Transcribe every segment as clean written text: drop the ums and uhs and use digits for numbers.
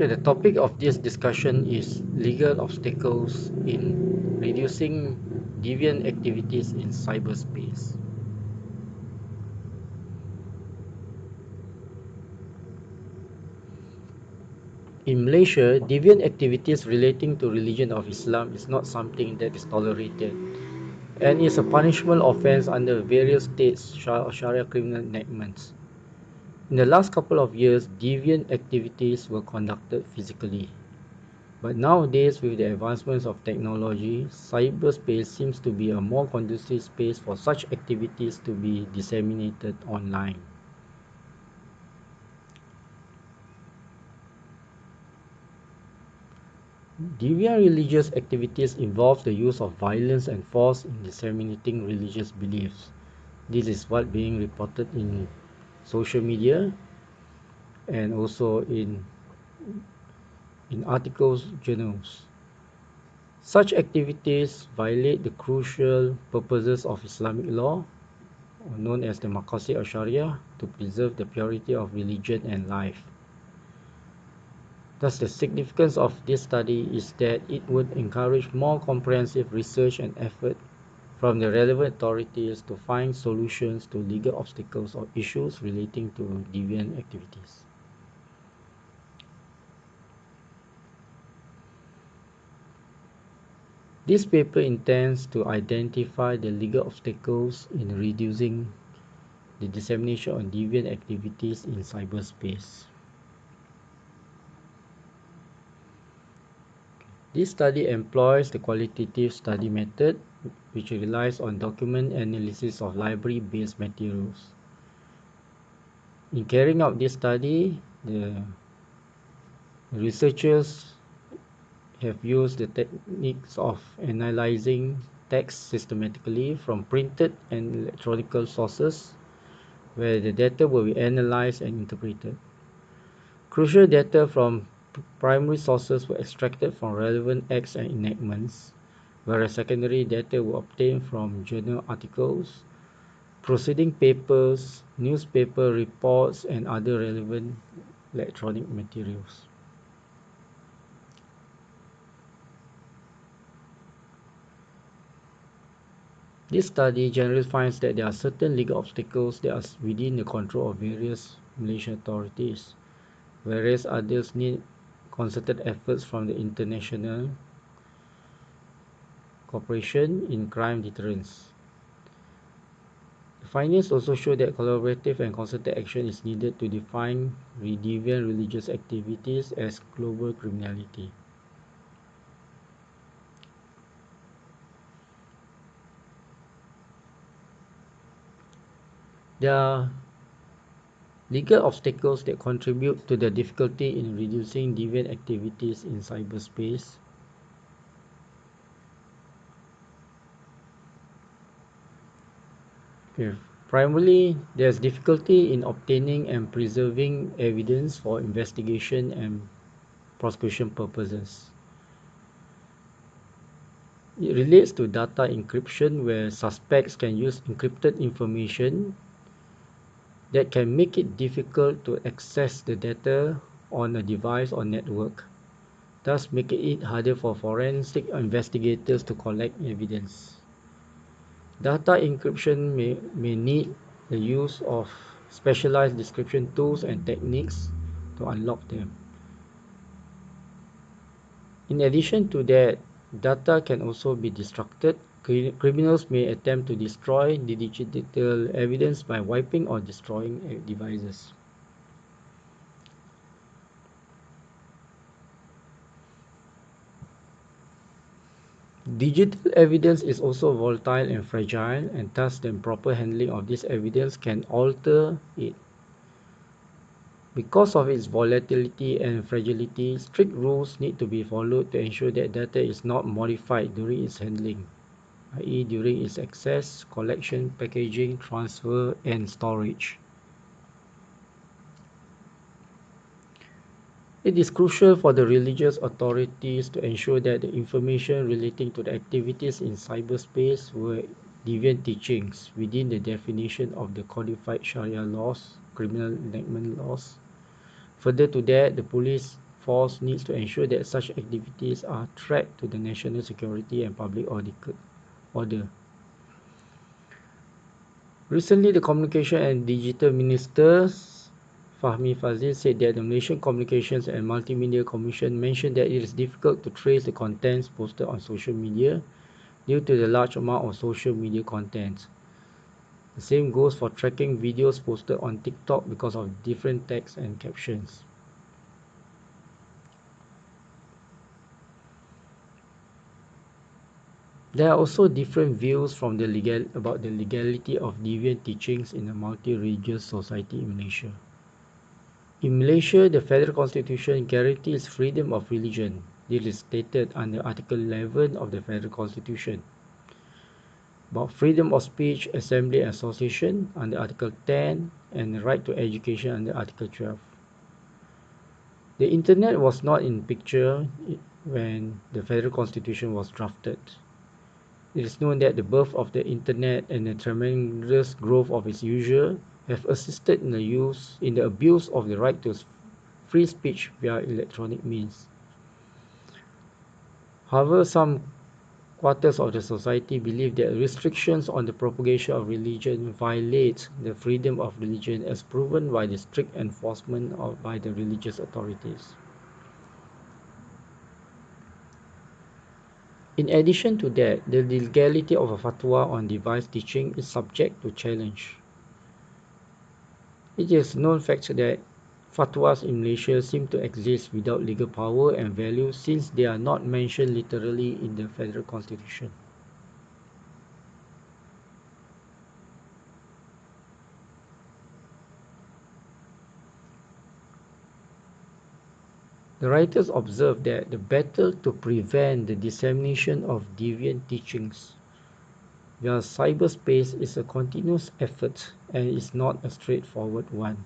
Okay, the topic of this discussion is legal obstacles in reducing deviant activities in cyberspace. In Malaysia, deviant activities relating to religion of Islam is not something that is tolerated and is a punishable offense under various states' Sharia criminal enactments. In the last couple of years, deviant activities were conducted physically. But nowadays, with the advancements of technology, cyberspace seems to be a more conducive space for such activities to be disseminated online. Deviant religious activities involve the use of violence and force in disseminating religious beliefs. This is what being reported in social media and also in articles, journals. Such activities violate the crucial purposes of Islamic law, known as the Maqasid al-Sharia, to preserve the purity of religion and life. Thus, the significance of this study is that it would encourage more comprehensive research and effort from the relevant authorities to find solutions to legal obstacles or issues relating to deviant activities. This paper intends to identify the legal obstacles in reducing the dissemination of deviant activities in cyberspace. This study employs the qualitative study method, which relies on document analysis of library-based materials. In carrying out this study, the researchers have used the techniques of analyzing text systematically from printed and electronic sources, where the data will be analyzed and interpreted. Crucial data from primary sources were extracted from relevant acts and enactments, whereas secondary data were obtained from journal articles, proceeding papers, newspaper reports, and other relevant electronic materials. This study generally finds that there are certain legal obstacles that are within the control of various Malaysian authorities, whereas others need concerted efforts from the international cooperation in crime deterrence. The findings also show that collaborative and concerted action is needed to define deviant religious activities as global criminality. There are legal obstacles that contribute to the difficulty in reducing deviant activities in cyberspace. Okay. Primarily, there's difficulty in obtaining and preserving evidence for investigation and prosecution purposes. It relates to data encryption, where suspects can use encrypted information that can make it difficult to access the data on a device or network, thus making it harder for forensic investigators to collect evidence. Data encryption may need the use of specialized decryption tools and techniques to unlock them. In addition to that, data can also be destructed. Criminals may attempt to destroy the digital evidence by wiping or destroying devices. Digital evidence is also volatile and fragile, and thus the improper handling of this evidence can alter it. Because of its volatility and fragility, strict rules need to be followed to ensure that data is not modified during its handling, i.e. during its access, collection, packaging, transfer, and storage. It is crucial for the religious authorities to ensure that the information relating to the activities in cyberspace were deviant teachings within the definition of the codified Sharia laws, criminal enactment laws. Further to that, the police force needs to ensure that such activities are threat to the national security and public order. Recently, the Communication and Digital Minister Fahmi Fazil said that the Malaysian Communications and Multimedia Commission mentioned that it is difficult to trace the contents posted on social media due to the large amount of social media content. The same goes for tracking videos posted on TikTok because of different text and captions. There are also different views from about the legality of deviant teachings in a multi-religious society in Malaysia. In Malaysia, the Federal Constitution guarantees freedom of religion. This is stated under Article 11 of the Federal Constitution. About freedom of speech, assembly and association under Article 10 and the right to education under Article 12. The internet was not in picture when the Federal Constitution was drafted. It is known that the birth of the internet and the tremendous growth of its users have assisted in the abuse of the right to free speech via electronic means. However, some quarters of the society believe that restrictions on the propagation of religion violate the freedom of religion as proven by the strict enforcement by the religious authorities. In addition to that, the legality of a fatwa on device teaching is subject to challenge. It is known fact that fatwas in Malaysia seem to exist without legal power and value since they are not mentioned literally in the Federal Constitution. The writers observe that the battle to prevent the dissemination of deviant teachings via cyberspace is a continuous effort and is not a straightforward one.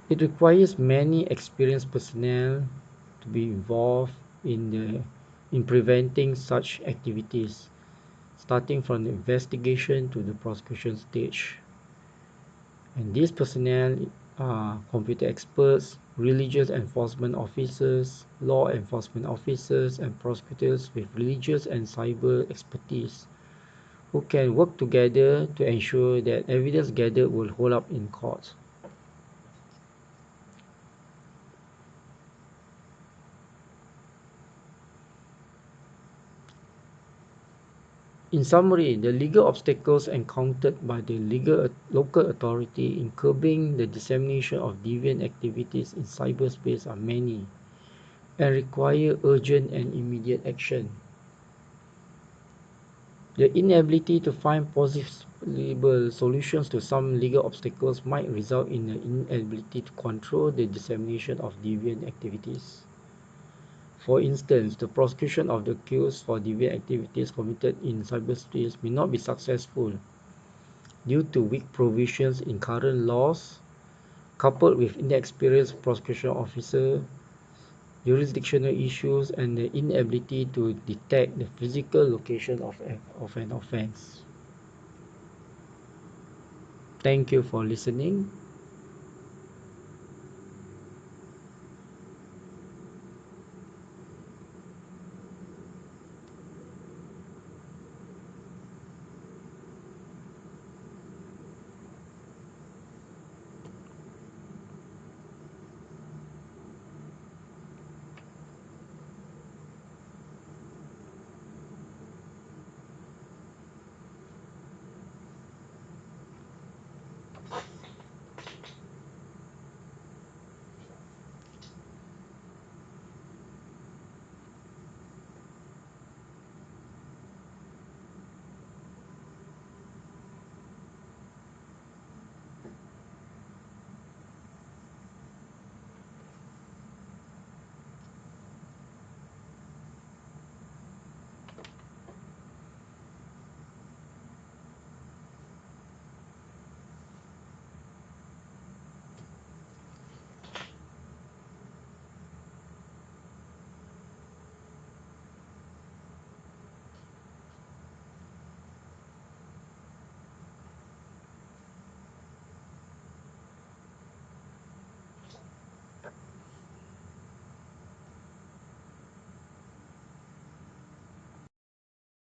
It requires many experienced personnel to be involved in preventing such activities, starting from the investigation to the prosecution stage. And these personnel are computer experts, religious enforcement officers, law enforcement officers, and prosecutors with religious and cyber expertise who can work together to ensure that evidence gathered will hold up in court. In summary, the legal obstacles encountered by the local authority in curbing the dissemination of deviant activities in cyberspace are many and require urgent and immediate action. The inability to find possible solutions to some legal obstacles might result in the inability to control the dissemination of deviant activities. For instance, the prosecution of the accused for deviant activities committed in cyberspace may not be successful due to weak provisions in current laws, coupled with inexperienced prosecution officer, jurisdictional issues, and the inability to detect the physical location of an offense. Thank you for listening.